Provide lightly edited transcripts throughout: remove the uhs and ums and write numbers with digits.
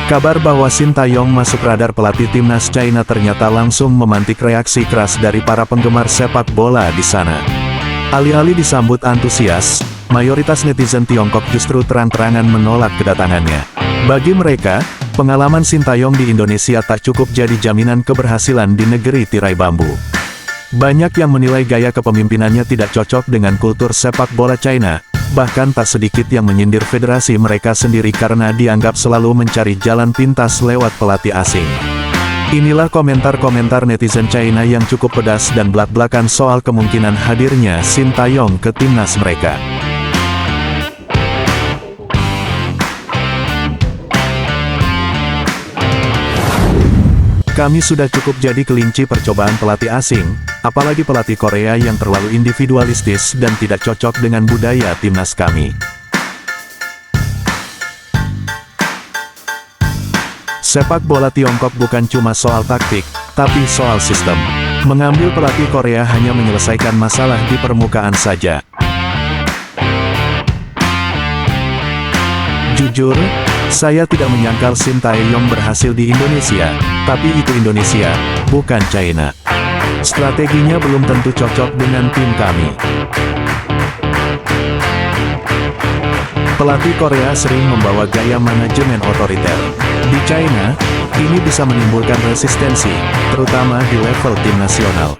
Kabar bahwa Sintayong masuk radar pelatih timnas China ternyata langsung memantik reaksi keras dari para penggemar sepak bola di sana. Alih-alih disambut antusias, mayoritas netizen Tiongkok justru terang-terangan menolak kedatangannya. Bagi mereka, pengalaman Sintayong di Indonesia tak cukup jadi jaminan keberhasilan di negeri tirai bambu. Banyak yang menilai gaya kepemimpinannya tidak cocok dengan kultur sepak bola China. Bahkan tak sedikit yang menyindir federasi mereka sendiri karena dianggap selalu mencari jalan pintas lewat pelatih asing. Inilah komentar-komentar netizen China yang cukup pedas dan belak-belakan soal kemungkinan hadirnya Sintayong ke timnas mereka. Kami sudah cukup jadi kelinci percobaan pelatih asing, apalagi pelatih Korea yang terlalu individualistis dan tidak cocok dengan budaya timnas kami. Sepak bola Tiongkok bukan cuma soal taktik, tapi soal sistem. Mengambil pelatih Korea hanya menyelesaikan masalah di permukaan saja. Jujur, saya tidak menyangkal Sintayong berhasil di Indonesia, tapi itu Indonesia, bukan China. Strateginya belum tentu cocok dengan tim kami. Pelatih Korea sering membawa gaya manajemen otoriter. Di China, ini bisa menimbulkan resistensi, terutama di level tim nasional.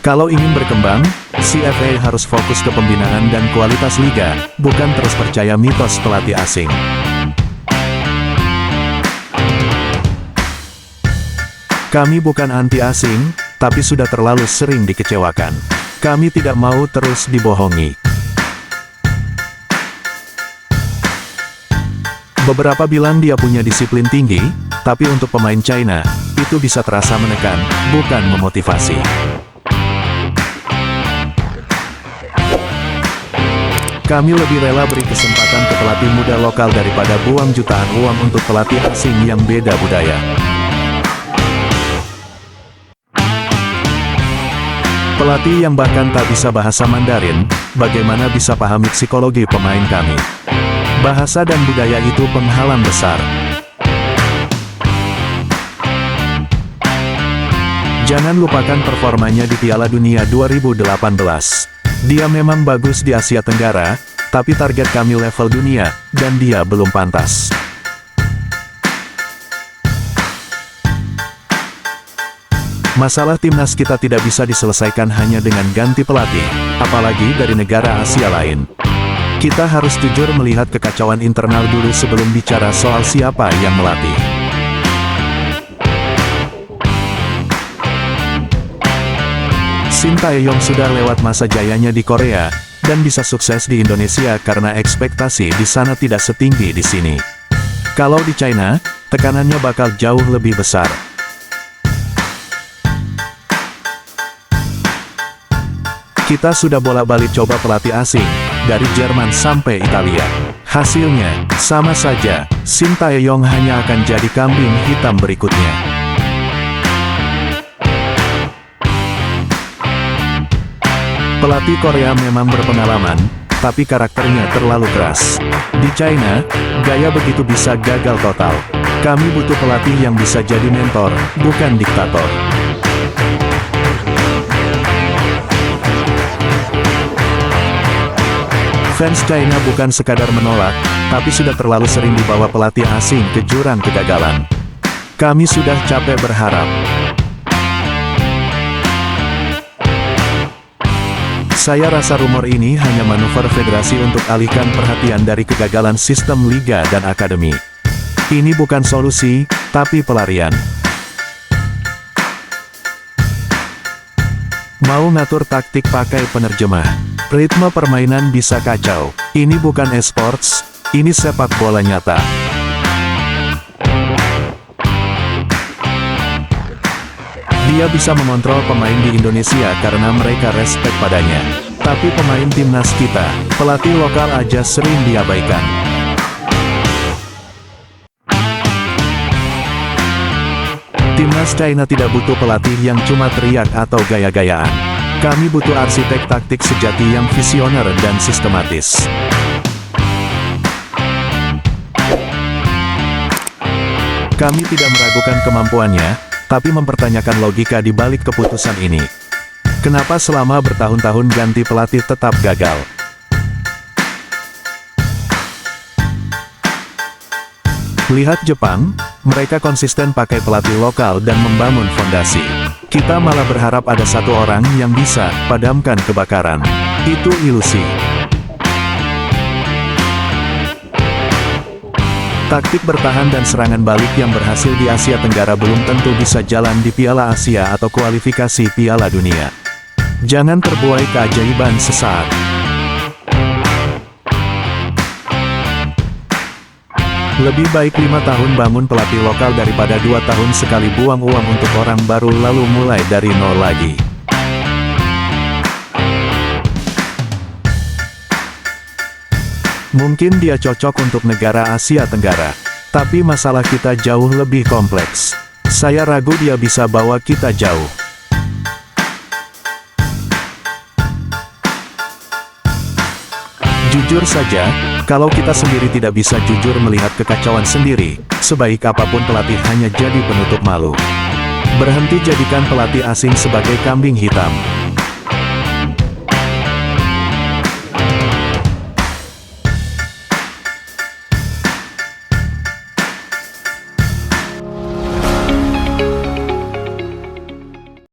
Kalau ingin berkembang, CFA harus fokus ke pembinaan dan kualitas liga, bukan terus percaya mitos pelatih asing. Kami bukan anti asing, tapi sudah terlalu sering dikecewakan. Kami tidak mau terus dibohongi. Beberapa bilang dia punya disiplin tinggi, tapi untuk pemain China, itu bisa terasa menekan, bukan memotivasi. Kami lebih rela beri kesempatan ke pelatih muda lokal daripada buang jutaan uang untuk pelatih asing yang beda budaya. Pelatih yang bahkan tak bisa bahasa Mandarin, bagaimana bisa pahami psikologi pemain kami? Bahasa dan budaya itu penghalang besar. Jangan lupakan performanya di Piala Dunia 2018. Dia memang bagus di Asia Tenggara, tapi target kami level dunia, dan dia belum pantas. Masalah timnas kita tidak bisa diselesaikan hanya dengan ganti pelatih, apalagi dari negara Asia lain. Kita harus jujur melihat kekacauan internal dulu sebelum bicara soal siapa yang melatih. Sintayong sudah lewat masa jayanya di Korea, dan bisa sukses di Indonesia karena ekspektasi di sana tidak setinggi di sini. Kalau di China, tekanannya bakal jauh lebih besar. Kita sudah bolak-balik coba pelatih asing, dari Jerman sampai Italia. Hasilnya, sama saja, Sintayong hanya akan jadi kambing hitam berikutnya. Pelatih Korea memang berpengalaman, tapi karakternya terlalu keras. Di China, gaya begitu bisa gagal total. Kami butuh pelatih yang bisa jadi mentor, bukan diktator. Fans China bukan sekadar menolak, tapi sudah terlalu sering dibawa pelatih asing ke jurang kegagalan. Kami sudah capek berharap. Saya rasa rumor ini hanya manuver federasi untuk alihkan perhatian dari kegagalan sistem liga dan akademi. Ini bukan solusi, tapi pelarian. Mau ngatur taktik pakai penerjemah. Ritme permainan bisa kacau. Ini bukan e-sports, ini sepak bola nyata. Dia bisa mengontrol pemain di Indonesia karena mereka respek padanya. Tapi pemain timnas kita, pelatih lokal aja sering diabaikan. Timnas China tidak butuh pelatih yang cuma teriak atau gaya-gayaan. Kami butuh arsitek taktik sejati yang visioner dan sistematis. Kami tidak meragukan kemampuannya, tapi mempertanyakan logika di balik keputusan ini. Kenapa selama bertahun-tahun ganti pelatih tetap gagal? Lihat Jepang, mereka konsisten pakai pelatih lokal dan membangun fondasi. Kita malah berharap ada satu orang yang bisa padamkan kebakaran. Itu ilusi. Taktik bertahan dan serangan balik yang berhasil di Asia Tenggara belum tentu bisa jalan di Piala Asia atau kualifikasi Piala Dunia. Jangan terbuai keajaiban sesaat. Lebih baik 5 tahun bangun pelatih lokal daripada 2 tahun sekali buang uang untuk orang baru lalu mulai dari nol lagi. Mungkin dia cocok untuk negara Asia Tenggara, tapi masalah kita jauh lebih kompleks. Saya ragu dia bisa bawa kita jauh. Jujur saja, kalau kita sendiri tidak bisa jujur melihat kekacauan sendiri, sebaik apapun pelatih hanya jadi penutup malu. Berhenti jadikan pelatih asing sebagai kambing hitam.